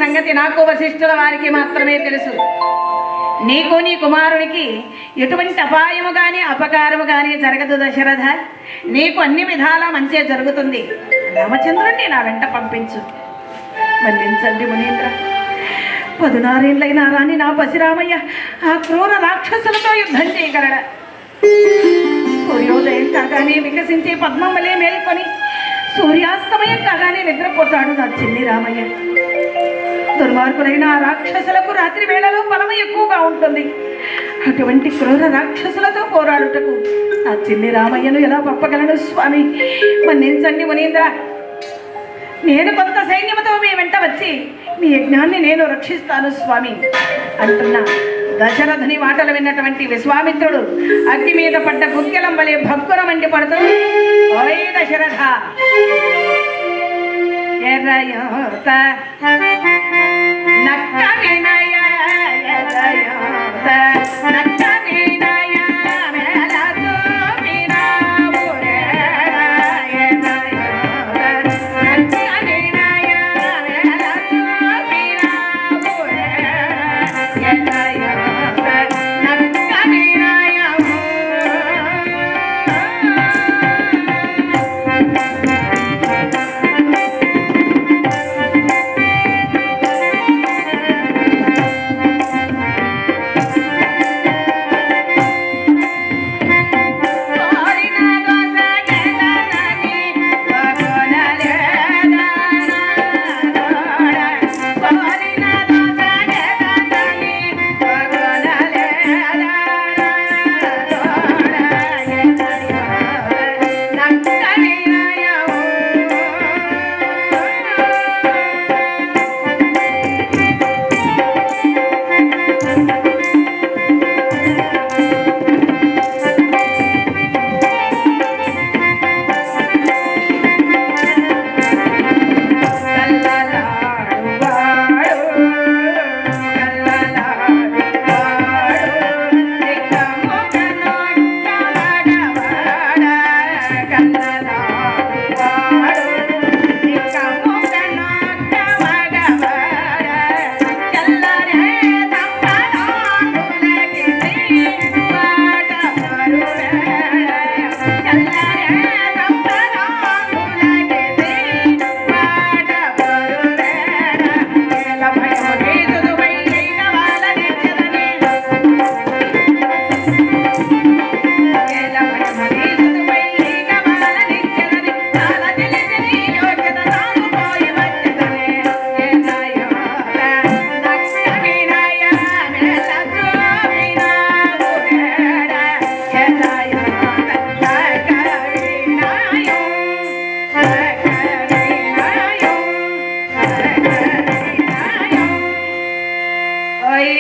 సంగతి నాకు వశిష్ఠుల వారికి మాత్రమే తెలుసు. నీకు నీ కుమారునికి ఎటువంటి అపాయము కానీ అపకారము కానీ జరగదు దశరథ. నీకు అన్ని విధాలా మంచి జరుగుతుంది. రామచంద్రుణ్ణి నా వెంట పంపించు. మన్నించండి మునీంద్ర. 16 ఏళ్ళైనా రాని నా పసిరామయ్య ఆ క్రూర రాక్షసులతో యుద్ధం చేయగలడా? సూర్యోదయం కాగానే వికసించే పద్మమ్మలే మేల్కొని సూర్యాస్తమయం కాగానే నిద్రపోతాడు నా చిన్ని రామయ్య. దుర్మార్గులైన ఆ రాక్షసులకు రాత్రి వేళలో బలము ఎక్కువగా ఉంటుంది. అటువంటి క్రూర రాక్షసులతో పోరాడుటకు నా చిన్ని రామయ్యను ఎలా పంపగలను స్వామి? మన్నించండి మునీంద్ర. నేను కొంత సైన్యముతో మీ వెంట వచ్చి మీ యజ్ఞాన్ని నేను రక్షిస్తాను స్వామి అంటున్నా. దశరథుని మాటలు విన్నటువంటి విశ్వామిత్రుడు అగ్ని మీద పడ్డ గుగ్గిలం వలె భక్కున మండిపడుతూ, ఓయ్ దశరథ, ఎర్రయోత నక్క వినయ ఎర్రయోత నక్క వినయ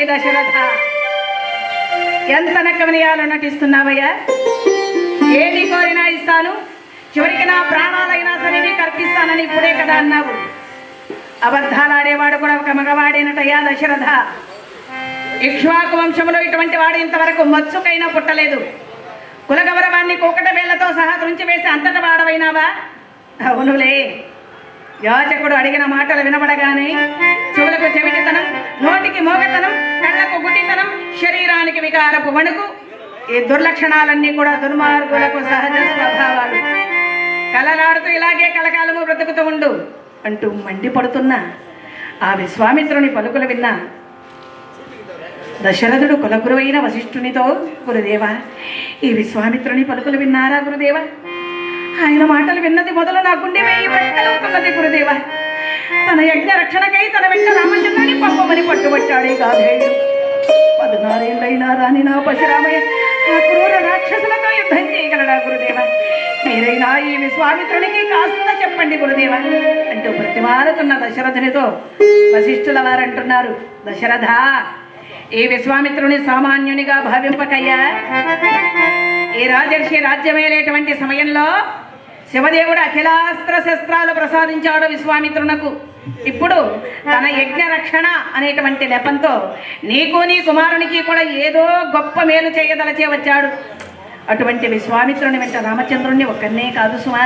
దశరథ, ఎంత నక్కమనియాలో నటిస్తున్నావయ్యా? ఏది కోరినా ఇస్తాను, చివరికి నా ప్రాణాలైనా సరే నీకు అర్పిస్తానని ఇప్పుడే కదా అన్నావు. అబద్ధాలాడేవాడు కూడా ఒక మగవాడేనటయ్యా దశరథ. ఇక్ష్వాకు వంశంలో ఇటువంటి వాడు ఇంతవరకు మచ్చుకైనా పుట్టలేదు. కులగౌరవాన్ని కోకట వేళ్లతో సహా తుంచి వేసి అంతట వాడవైనావా? అవునులే. యాచకుడు అడిగిన మాటలు వినబడగానే చెవులకు చెవిటితనం, నోటికి మోగతనం, కళ్ళకు గుడ్డితనం, శరీరానికి వికారపు వణుకు, ఈ దుర్లక్షణాలన్నీ కూడా దుర్మార్గులకు సహజ స్వభావాలు. కలలాడుతూ ఇలాగే కలకాలము బ్రతుకుతూ ఉండు అంటూ మండిపడుతున్న ఆ విశ్వామిత్రుని పలుకులు విన్నా దశరథుడు కులగురువైన వశిష్ఠునితో, గురుదేవా, ఈ విశ్వామిత్రుని పలుకులు విన్నారా గురుదేవా? ఆయన మాటలు విన్నది మొదలు నా గుండె వేయి బ్రతకలుగుతున్నది గురుదేవా. తన యజ్ఞ రక్షణకై తన వెంట రామచంద్రుని పంపమని పట్టుబట్టాడే గాధేయుడు. 16 ఏళ్ళైనా రాని నా పశురామయ్య ఆ క్రూర రాక్షసులతో యుద్ధం చేయగలడా గురుదేవా? మీరైనా ఈ విశ్వామిత్రునికి కాస్త చెప్పండి గురుదేవా అంటూ ప్రతిమారుతున్న దశరథునితో వశిష్ఠుల వారంటున్నారు, దశరథ, ఈ విశ్వామిత్రుని సామాన్యునిగా భావింపకయ్యా. ఈ రాజర్షి రాజ్యమేలేటువంటి సమయంలో శివదేవుడు అఖిలాస్త్ర శస్త్రాలు ప్రసాదించాడు విశ్వామిత్రునకు. ఇప్పుడు తన యజ్ఞ రక్షణ అనేటువంటి నెపంతో నీకు నీ కుమారునికి కూడా ఏదో గొప్ప మేలు చేయదలచే వచ్చాడు. అటువంటి విశ్వామిత్రుని వెంట రామచంద్రుణ్ణి ఒక్కనే కాదు సుమా,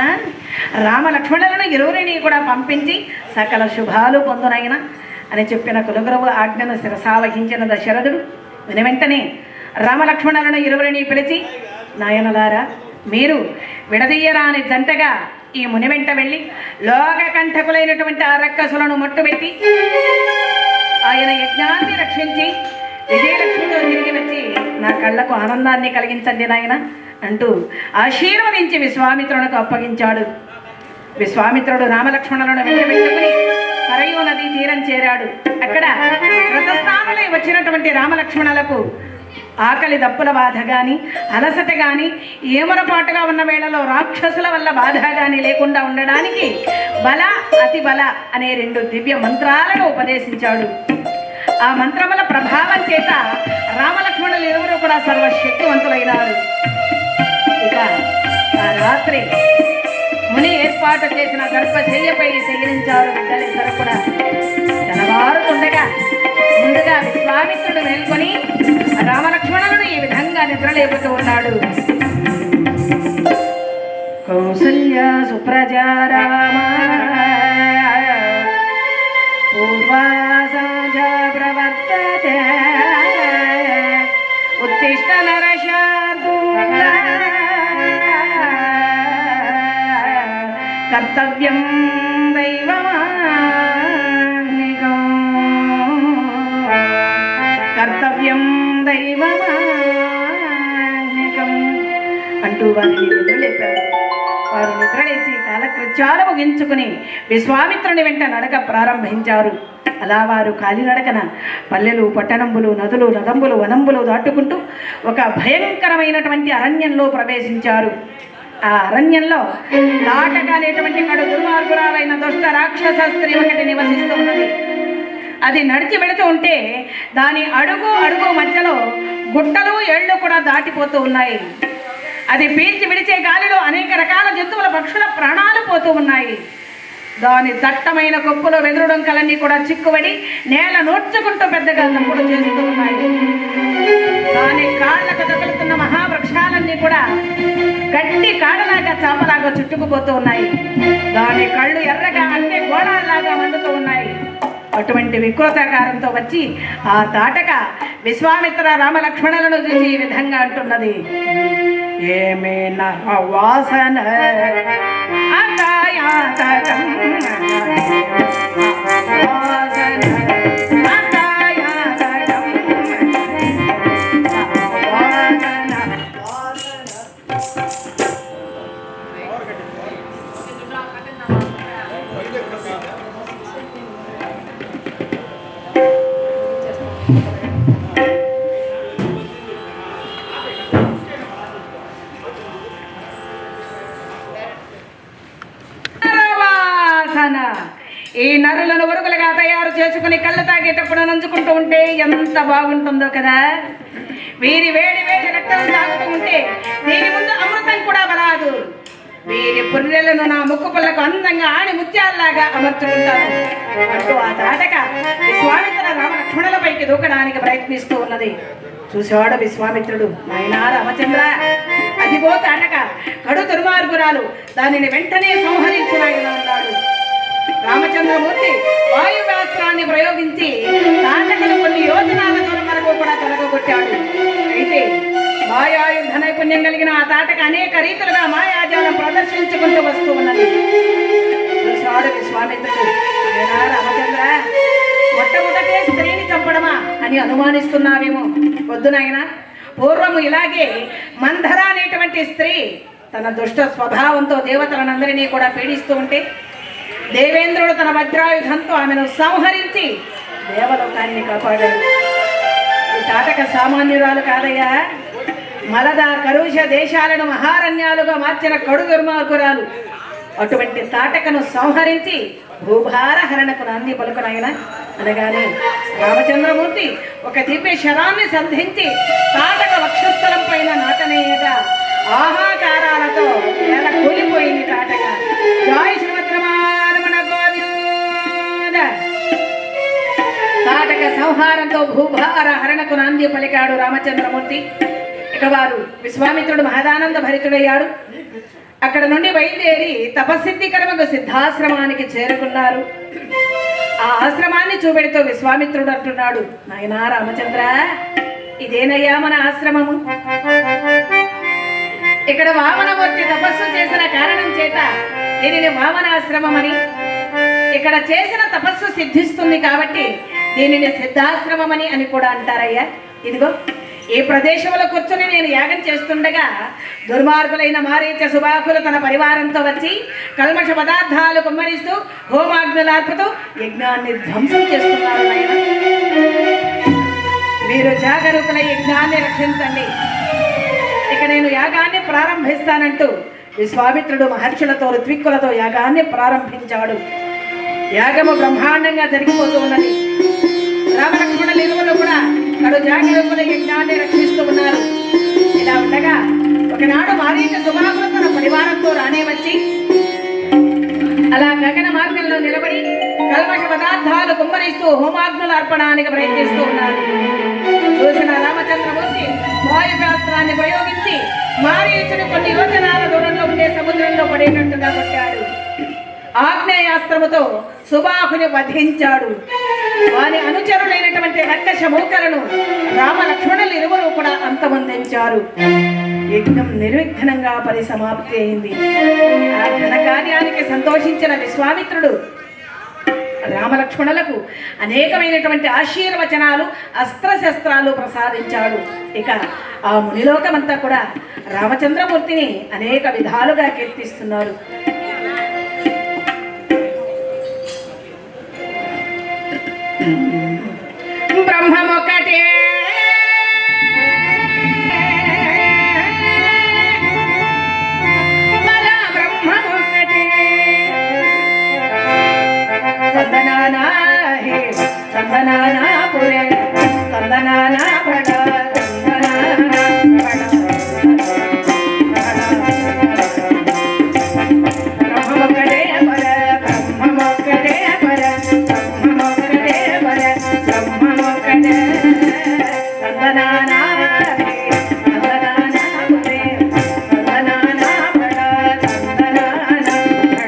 రామ లక్ష్మణులను ఇరువురిని కూడా పంపించి సకల శుభాలు పొందునైనా అని చెప్పిన కులగురువు ఆజ్ఞను శిరసావహించిన దశరథుడు వెంటనే రామలక్ష్మణులను ఇరువురిని పిలిచి, నాయనలారా, మీరు విడదీయరాని జంటగా ఈ ముని వెంట వెళ్ళి లోకకంఠకులైనటువంటి ఆ రక్కసులను మొట్టుబెట్టి ఆయన యజ్ఞాన్ని రక్షించి విజయలక్ష్మితో తిరిగి వచ్చి నా కళ్ళకు ఆనందాన్ని కలిగించండి నాయన అంటూ ఆశీర్వదించి విశ్వామిత్రునికి అప్పగించాడు. విశ్వామిత్రుడు రామలక్ష్మణులను వెంటబెట్టుకుని సరయూ నదీ తీరం చేరాడు. అక్కడ వ్రతస్థానులై వచ్చినటువంటి రామలక్ష్మణులకు ఆకలి దప్పుల బాధ కానీ, అలసట కానీ, ఏమరపాటుగా ఉన్న వేళలో రాక్షసుల వల్ల బాధ కానీ లేకుండా ఉండడానికి బల, అతి బల అనే 2 దివ్య మంత్రాలను ఉపదేశించాడు. ఆ మంత్రముల ప్రభావం చేత రామలక్ష్మణులు ఇరువురు కూడా సర్వశక్తివంతులైనారు. ఇక ఆ రాత్రి ముని ఏర్పాటు చేసిన గర్భశయ్యపై శయనించారు బిడ్డలిద్దరు కూడా. తెల్లవారుతుండగా ముందుగా విశ్వామిత్రుడు మేల్కొని రామలక్ష్మణులను ఈ విధంగా నిద్రలేపుతూ ఉన్నాడు. కౌసల్య సుప్రజా రామ పూర్వాసాజా ప్రవర్తతే ఉత్తిష్ట నరశార్దూల కర్తవ్యం దైవమాన్నికం కర్తవ్యం దైవమాన్నికం అంటూ వారిని నిద్రలేపారు. వారు నిద్రలేచి కాలకృత్యాలు ముగించుకుని విశ్వామిత్రుని వెంట నడక ప్రారంభించారు. అలా వారు కాలినడకన పల్లెలు, పట్టణంబులు, నదులు, నదంబులు, వనంబులు దాటుకుంటూ ఒక భయంకరమైనటువంటి అరణ్యంలో ప్రవేశించారు. ఆ అరణ్యంలో నాటక అనేటువంటి కడు దుర్మార్గురాలైన దుష్ట రాక్షస స్త్రీ ఒకటి నివసిస్తూ ఉన్నది. అది నడిచి వెళుతూ ఉంటే దాని అడుగు అడుగు మధ్యలో గుట్టలు, ఏళ్లు కూడా దాటిపోతూ ఉన్నాయి. అది పీల్చి విడిచే గాలిలో అనేక రకాల జంతువుల, పక్షుల ప్రాణాలు పోతూ ఉన్నాయి. దాని దట్టమైన కొప్పులో వెదురుడొంకలన్నీ కూడా చిక్కుబడి నేల నోడ్చుకుంటూ పెద్దగా తప్పులు చేస్తూ ఉన్నాయి. దాని కాళ్ళకు తగులుతున్న మహావృక్షాలన్నీ కూడా గట్టి కాడలాగా చాపలాగా చుట్టుకుపోతూ ఉన్నాయి. దాని కళ్ళు ఎర్రగా అంటే గోళాల్లాగా మండుతూ ఉన్నాయి. అటువంటి వికృతాకారంతో వచ్చి ఆ తాటక విశ్వామిత్ర రామలక్ష్మణులను చూసి ఈ విధంగా అంటున్నది, ఏమేనా వాసన అకాయాతకం వాసన అకాయాతకం వాసన ఈ నరులను వరుగులుగా తయారు చేసుకుని కళ్ళు తాగేటప్పుడు నంచుకుంటూ ఉంటే ఎంత బాగుంటుందో కదా. వీరి వేడి వేడి రక్తం తాగుతూ ఉంటే దీని ముందు అమృతం కూడా బలాదు. వీరి పుర్రెలను నా ముక్కు పుల్లకు అందంగా ఆడి ముత్యాల్లాగా అమర్చుకుంటారు అంటూ ఆ తాటక విశ్వామిత్ర రామలక్ష్మణులపైకి దూకడానికి ప్రయత్నిస్తూ ఉన్నది. చూసేవాడు విశ్వామిత్రుడు, నాయనా రామచంద్ర, అదిగో తాటక కడు దుర్మార్గురాలు, దానిని వెంటనే సంహరించులాగా ఉన్నాడు. రామచంద్రమూర్తి వాయువ్యాస్త్రాన్ని ప్రయోగించి తాటకను కొన్ని యోజనాల దూరం వరకు కూడా తొలగొట్టాడు. అయితే మాయాయుధ నైపుణ్యం కలిగిన ఆ తాటక అనేక రీతులుగా మాయాజాలం ప్రదర్శించుకుంటూ వస్తూ ఉన్నది. చూశాడు విశ్వామిత్రుడు, రామచంద్ర, మొట్టమొదటే స్త్రీని చంపడమా అని అనుమానిస్తున్నావేమో. వద్దు నాయన, పూర్వము ఇలాగే మంధర అనేటువంటి స్త్రీ తన దుష్ట స్వభావంతో దేవతలనందరినీ కూడా పీడిస్తూ ఉంటే దేవేంద్రుడు తన వజ్రాయుధంతో ఆమెను సంహరించి దేవలోకాన్ని కాపాడాడు. ఈ తాటక సామాన్యురాలు కాదయ్యా, మలద, కరుష దేశాలను మహారణ్యాలుగా మార్చిన కడు దుర్మార్గురాలు. అటువంటి తాటకను సంహరించి భూభార హరణకు నాంది పలుకునైనా అనగానే రామచంద్రమూర్తి ఒక దివ్య శరాన్ని సంధించి తాటక వక్షస్థలం పైన నాటనేయగా ఆహాకారాలతో ఎలా కూలిపోయింది తాటక. జై శ్రీమద్రమారమణ గోవింద. తాటక సంహారంతో భూభార హరణకు నాంది పలికాడు రామచంద్రమూర్తి. ఇక వారు విశ్వామిత్రుడు మహదానంద భరితుడయ్యాడు. అక్కడ నుండి బయలుదేరి తపస్సిద్ధి కర్మకు సిద్ధాశ్రమానికి చేరుకున్నారు. ఆ ఆశ్రమాన్ని చూపెడుతూ విశ్వామిత్రుడు అంటున్నాడు, నాయనా రామచంద్ర, ఇదేనయ్యా మన ఆశ్రమము. ఇక్కడ వామనమూర్తి తపస్సు చేసిన కారణం చేత దీనిని వామనాశ్రమం అని, ఇక్కడ చేసిన తపస్సు సిద్ధిస్తుంది కాబట్టి దీనిని సిద్ధాశ్రమం అని కూడా అంటారయ్యా. ఇదిగో ఈ ప్రదేశంలో కూర్చొని నేను యాగం చేస్తుండగా దుర్మార్గులైన మారీచ సుబాహులు తన పరివారంతో వచ్చి కల్మష పదార్థాలు కుమ్మరిస్తూ హోమాగ్నులార్పుతూ యజ్ఞాన్ని ధ్వంసం చేస్తున్నారు. మీరు జాగరూకుల యజ్ఞాన్ని రక్షించండి, ఇక నేను యాగాన్ని ప్రారంభిస్తానంటూ విశ్వామిత్రుడు మహర్షులతో ఋత్విక్కులతో యాగాన్ని ప్రారంభించాడు. యాగము బ్రహ్మాండంగా జరిగిపోతూ ఉన్నది. రామలక్ష్మణుల ఇరువులు కూడా కడు జాగరూకుల యజ్ఞాన్ని రక్షిస్తూ ఉన్నారు. ఇలా ఉండగా ఒకనాడు మారీచ సుబాహులు తన పరివారంతో రానే వచ్చి అలా గగన మార్గంలో నిలబడి కల్మష పదార్థాలు కుమ్మరిస్తూ హోమాగ్నులు అర్పణానికి ప్రయత్నిస్తూ ఉన్నారు. చూసిన రామచంద్రమూర్తి వాయుశాస్త్రాన్ని ప్రయోగించి మారీచుని కొన్ని యోజనాల దూరంలో ఉండే సముద్రంలో పడేటట్టుగా కొట్టాడు. ఆగ్నేయాస్త్రముతో సుబాహుని వధించాడు. వారి అనుచరులైనటువంటి రక్కస మూకలను రామలక్ష్మణులు ఇరువురు కూడా అంతమొందించారు. యజ్ఞం నిర్విఘ్నంగా పరిసమాప్తి అయింది. ఆ ఘన కార్యానికి సంతోషించిన విశ్వామిత్రుడు రామలక్ష్మణులకు అనేకమైనటువంటి ఆశీర్వచనాలు అస్త్రశస్త్రాలు ప్రసాదించాడు. ఇక ఆ మునిలోకమంతా కూడా రామచంద్రమూర్తిని అనేక విధాలుగా కీర్తిస్తున్నారు. బ్రహ్మమొక్కటే తందనానా హే తందనానా పురే తందనానా భడ తందనానా భడ బ్రహ్మమొక్కటే పర బ్రహ్మమొక్కటే పర బ్రహ్మమొక్కటే పర బ్రహ్మమొక్కటే తందనానా హే తందనానా పురే తందనానా భడ తందనానా భడ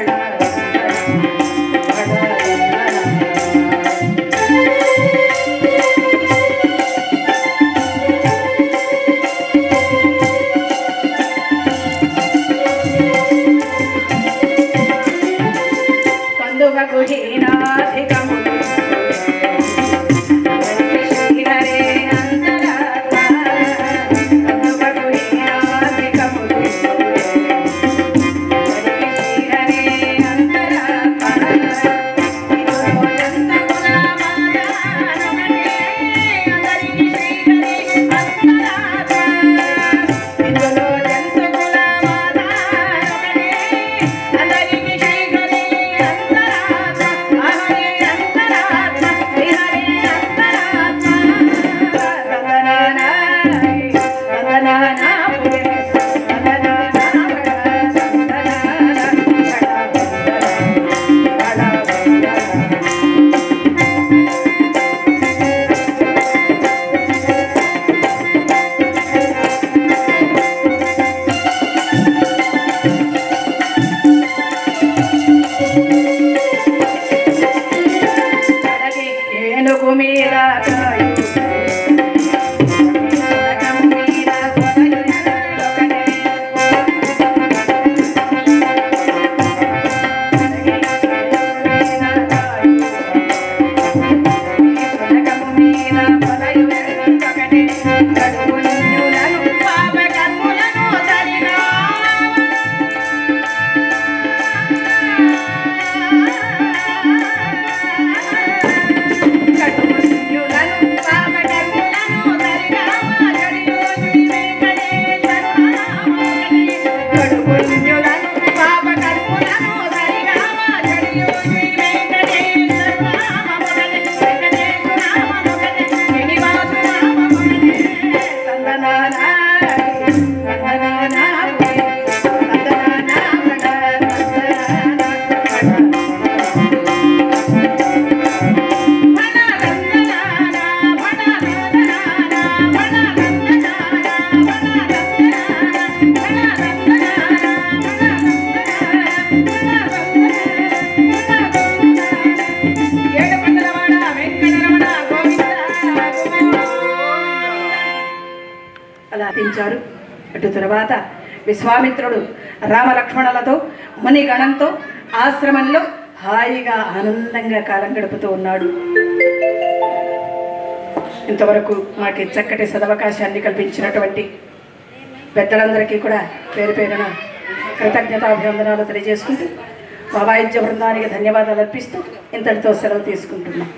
Bye. తీర్చారు. అటు తరువాత విశ్వామిత్రుడు రామలక్ష్మణులతో మునిగణంతో ఆశ్రమంలో హాయిగా ఆనందంగా కాలం గడుపుతూ ఉన్నాడు. ఇంతవరకు మాకు చక్కటి సదవకాశాన్ని కల్పించినటువంటి పెద్దలందరికీ కూడా పేరు పేరున కృతజ్ఞతాభివందనాలు తెలియజేసుకుంటూ మా వాయిద్య బృందానికి ధన్యవాదాలు అర్పిస్తూ ఇంతటితో సెలవు తీసుకుంటున్నాం.